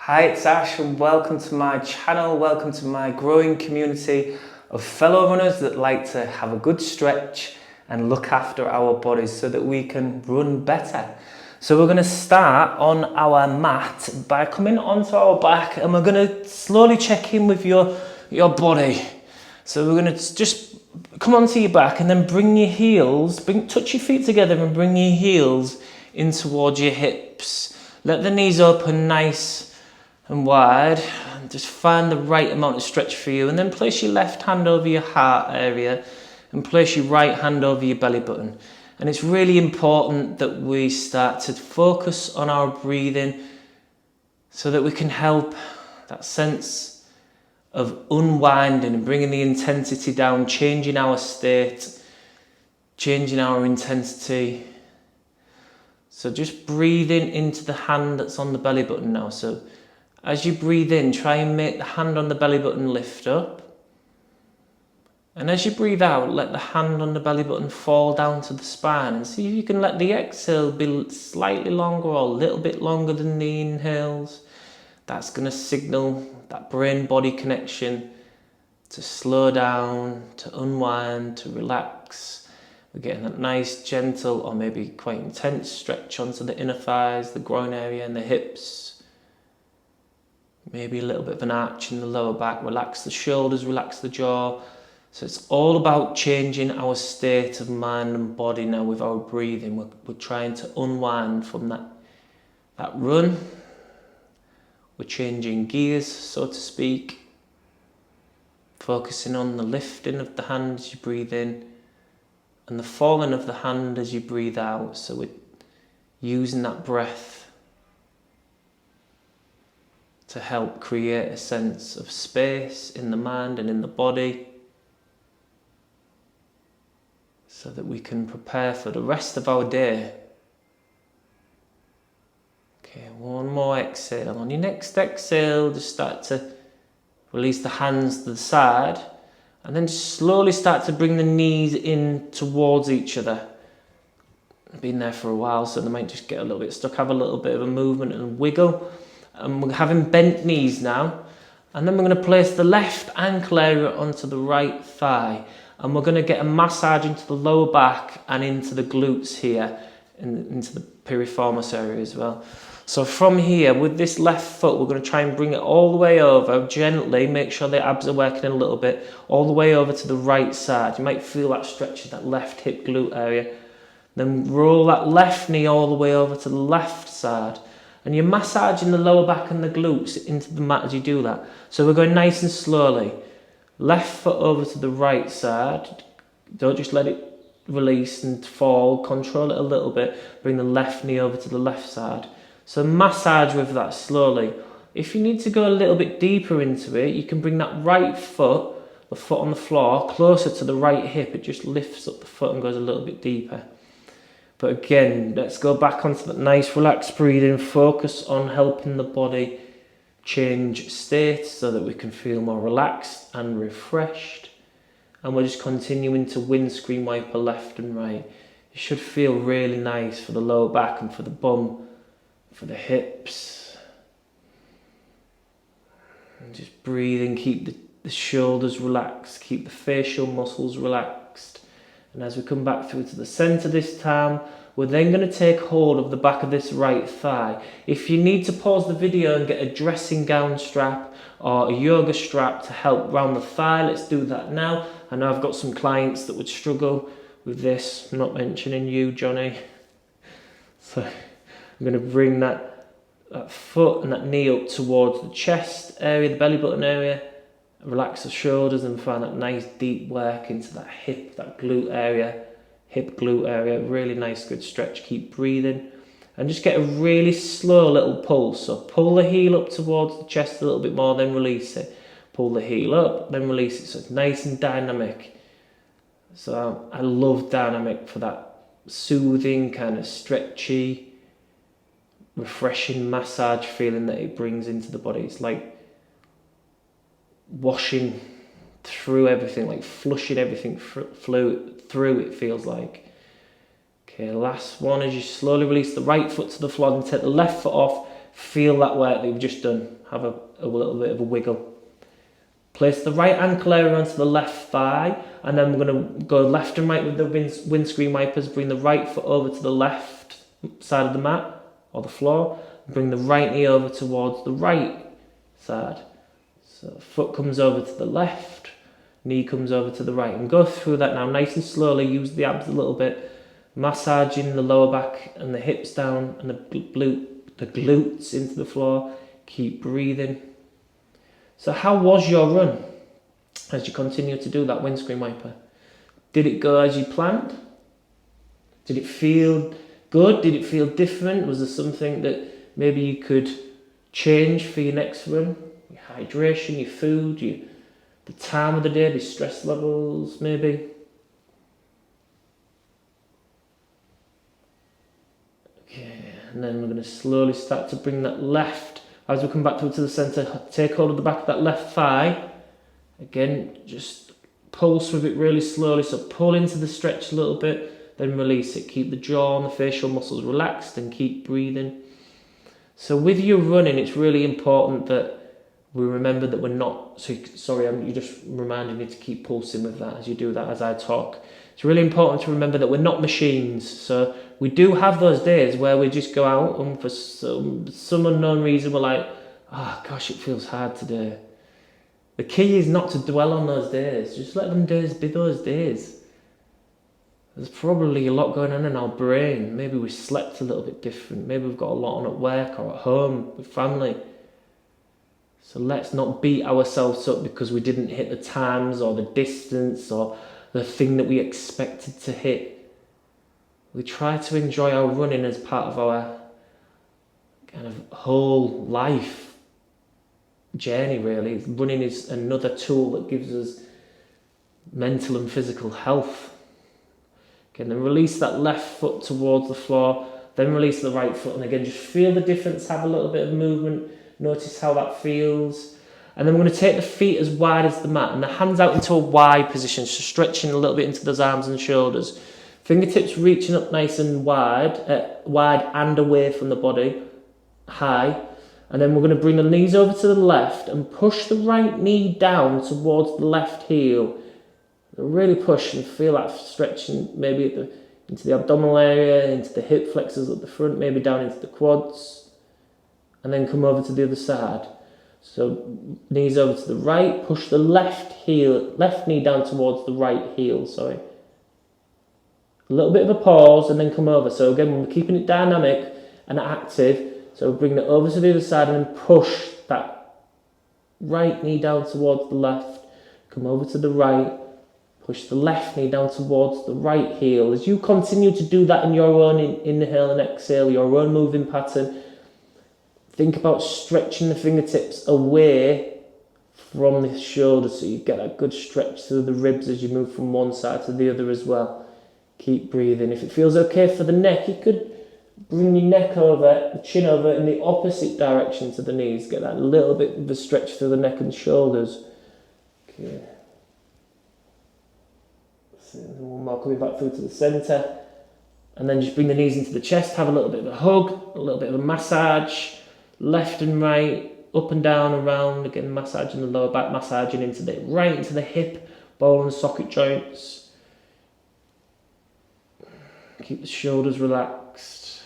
Hi, it's Ash and welcome to my channel. Welcome to my growing community of fellow runners that like to have a good stretch and look after our bodies so that we can run better. So we're going to start on our mat by coming onto our back, and we're going to slowly check in with your body. So we're going to just come onto your back and then bring your heels, touch your feet together and bring your heels in towards your hips. Let the knees open nice and wide, and just find the right amount of stretch for you, and then place your left hand over your heart area and place your right hand over your belly button. And it's really important that we start to focus on our breathing so that we can help that sense of unwinding and bringing the intensity down, changing our state, changing our intensity. So just breathing into the hand that's on the belly button now. So as you breathe in, try and make the hand on the belly button lift up. And as you breathe out, let the hand on the belly button fall down to the spine, and see if you can let the exhale be slightly longer or a little bit longer than the inhales. That's going to signal that brain-body connection to slow down, to unwind, to relax. We're getting that nice, gentle, or maybe quite intense stretch onto the inner thighs, the groin area and the hips. Maybe a little bit of an arch in the lower back. Relax the shoulders, relax the jaw. So it's all about changing our state of mind and body now with our breathing. We're trying to unwind from that run. We're changing gears, so to speak. Focusing on the lifting of the hand as you breathe in and the falling of the hand as you breathe out. So we're using that breath to help create a sense of space in the mind and in the body so that we can prepare for the rest of our day. Okay, one more exhale. On your next exhale, just start to release the hands to the side, and then slowly start to bring the knees in towards each other. I've been there for a while, so they might just get a little bit stuck. Have a little bit of a movement and wiggle. And we're having bent knees now, and then we're going to place the left ankle area onto the right thigh, and we're going to get a massage into the lower back and into the glutes here, and into the piriformis area as well. So from here, with this left foot, we're going to try and bring it all the way over, gently, make sure the abs are working a little bit, all the way over to the right side. You might feel that stretch in that left hip glute area. Then roll that left knee all the way over to the left side. And you're massaging the lower back and the glutes into the mat as you do that. So we're going nice and slowly. Left foot over to the right side. Don't just let it release and fall. Control it a little bit. Bring the left knee over to the left side. So massage with that slowly. If you need to go a little bit deeper into it, you can bring that right foot, the foot on the floor, closer to the right hip. It just lifts up the foot and goes a little bit deeper. But again, let's go back onto that nice relaxed breathing. Focus on helping the body change state so that we can feel more relaxed and refreshed. And we're just continuing to windscreen wiper left and right. It should feel really nice for the lower back and for the bum, for the hips. And just breathing, keep the shoulders relaxed, keep the facial muscles relaxed. And as we come back through to the centre this time, we're then going to take hold of the back of this right thigh. If you need to pause the video and get a dressing gown strap or a yoga strap to help round the thigh, let's do that now. I know I've got some clients that would struggle with this, I'm not mentioning you, Johnny. So I'm going to bring that foot and that knee up towards the chest area, the belly button area. Relax the shoulders and find that nice deep work into that hip, that glute area, hip glute area. Really nice, good stretch. Keep breathing and just get a really slow little pulse. So pull the heel up towards the chest a little bit more, then release it. Pull the heel up, then release it. So it's nice and dynamic. So I love dynamic for that soothing, kind of stretchy, refreshing massage feeling that it brings into the body. It's like washing through everything, like flushing everything through, it feels like. Okay, last one, as you slowly release the right foot to the floor and take the left foot off, Feel that work that you've just done. Have a little bit of a wiggle. Place the right ankle area onto the left thigh, and then we're going to go left and right with the windscreen wipers. Bring the right foot over to the left side of the mat or the floor. Bring the right knee over towards the right side. So foot comes over to the left, knee comes over to the right. And go through that now nice and slowly. Use the abs a little bit. Massaging the lower back and the hips down and the glutes into the floor. Keep breathing. So how was your run as you continue to do that windscreen wiper? Did it go as you planned? Did it feel good? Did it feel different? Was there something that maybe you could change for your next run? Your hydration, your food, the time of the day, the stress levels maybe? Okay, and then we're going to slowly start to bring that left. As we come back to the centre, take hold of the back of that left thigh. Again, just pulse with it really slowly. So pull into the stretch a little bit, then release it. Keep the jaw and the facial muscles relaxed and keep breathing. So with your running, it's really important that we remember that we're not... you just reminded me to keep pulsing with that as you do that, as I talk. It's really important to remember that we're not machines. So we do have those days where we just go out and for some unknown reason we're like, oh gosh, it feels hard today. The key is not to dwell on those days. Just let them days be those days. There's probably a lot going on in our brain. Maybe we slept a little bit different. Maybe we've got a lot on at work or at home with family. So let's not beat ourselves up because we didn't hit the times or the distance or the thing that we expected to hit. We try to enjoy our running as part of our kind of whole life journey, really. Running is another tool that gives us mental and physical health. Again, then release that left foot towards the floor, then release the right foot, and again, just feel the difference, have a little bit of movement, notice how that feels. And then we're going to take the feet as wide as the mat and the hands out into a wide position, so stretching a little bit into those arms and shoulders. Fingertips reaching up nice and wide and away from the body, high. And then we're going to bring the knees over to the left and push the right knee down towards the left heel. Really push and feel that stretching maybe into the abdominal area, into the hip flexors at the front, maybe down into the quads. And then come over to the other side. So knees over to the right, push the left knee down towards the right heel, sorry. A little bit of a pause and then come over. So again, we're keeping it dynamic and active. So we're bringing it over to the other side and then push that right knee down towards the left. Come over to the right, push the left knee down towards the right heel. As you continue to do that in your own inhale and exhale, your own moving pattern, think about stretching the fingertips away from the shoulders so you get that good stretch through the ribs as you move from one side to the other as well. Keep breathing. If it feels okay for the neck, you could bring your neck over, the chin over in the opposite direction to the knees. Get that little bit of a stretch through the neck and shoulders. Okay. So one more coming back through to the centre. And then just bring the knees into the chest. Have a little bit of a hug, a little bit of a massage. Left and right, up and down, around. Again, massaging the lower back, massaging into the hip, ball and socket joints. Keep the shoulders relaxed.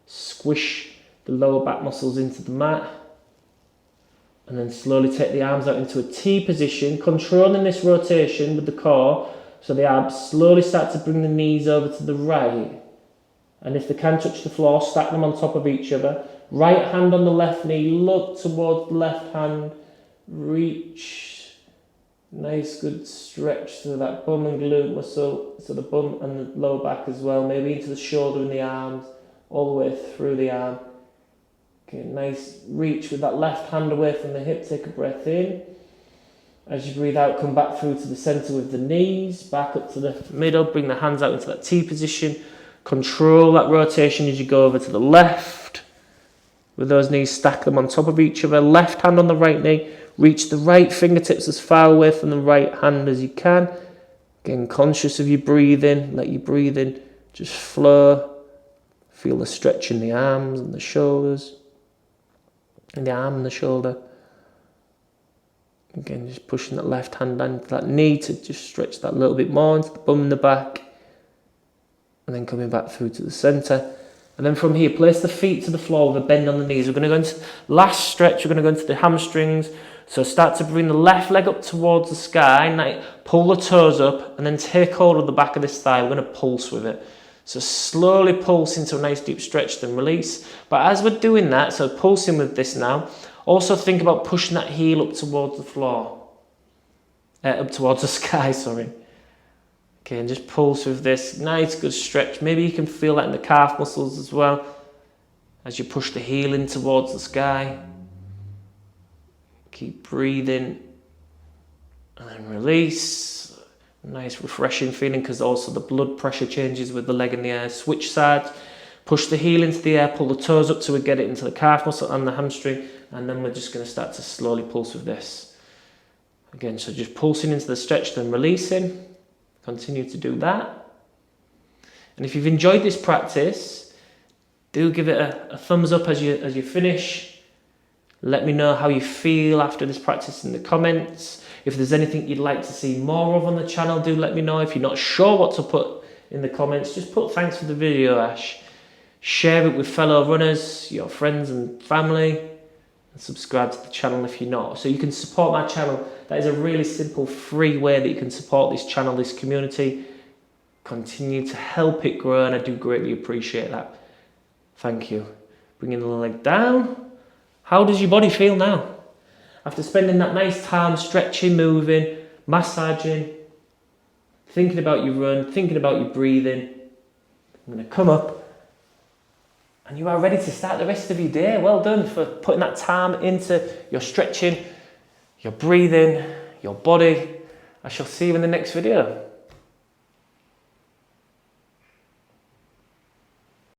Squish the lower back muscles into the mat. And then slowly take the arms out into a T position, controlling this rotation with the core. So the abs slowly start to bring the knees over to the right. And if they can touch the floor, stack them on top of each other. Right hand on the left knee, look towards the left hand, reach. Nice good stretch through that bum and glute muscle, so the bum and the lower back as well, maybe into the shoulder and the arms, all the way through the arm. Okay, nice reach with that left hand away from the hip, take a breath in. As you breathe out, come back through to the centre with the knees, back up to the middle, bring the hands out into that T position. Control that rotation as you go over to the left. With those knees, stack them on top of each other. Left hand on the right knee. Reach the right fingertips as far away from the right hand as you can. Again, conscious of your breathing. Let your breathing just flow. Feel the stretch in the arms and the shoulders. in the arm and the shoulder. Again, just pushing that left hand into that knee to just stretch that a little bit more into the bum and the back. And then coming back through to the centre. And then from here, place the feet to the floor with a bend on the knees. We're going to go into last stretch. We're going to go into the hamstrings. So start to bring the left leg up towards the sky. Now pull the toes up and then take hold of the back of this thigh. We're going to pulse with it. So slowly pulse into a nice deep stretch, then release. But as we're doing that, so pulsing with this now, also think about pushing that heel up towards the floor. Up towards the sky, sorry. Okay, and just pulse with this. Nice, good stretch. Maybe you can feel that in the calf muscles as well as you push the heel in towards the sky. Keep breathing. And then release. Nice, refreshing feeling because also the blood pressure changes with the leg in the air. Switch sides. Push the heel into the air. Pull the toes up till we get it into the calf muscle and the hamstring. And then we're just going to start to slowly pulse with this. Again, so just pulsing into the stretch, then releasing. Continue to do that. And if you've enjoyed this practice, do give it a thumbs up as you finish. Let me know how you feel after this practice in the comments. If there's anything you'd like to see more of on the channel, do let me know. If you're not sure what to put in the comments, just put thanks for the video, Ash. Share it with fellow runners, your friends and family. And subscribe to the channel if you're not. So you can support my channel. That is a really simple, free way that you can support this channel, this community. Continue to help it grow, and I do greatly appreciate that. Thank you. Bringing the leg down. How does your body feel now? After spending that nice time stretching, moving, massaging, thinking about your run, thinking about your breathing, I'm going to come up. And you are ready to start the rest of your day. Well done for putting that time into your stretching, your breathing, your body. I shall see you in the next video.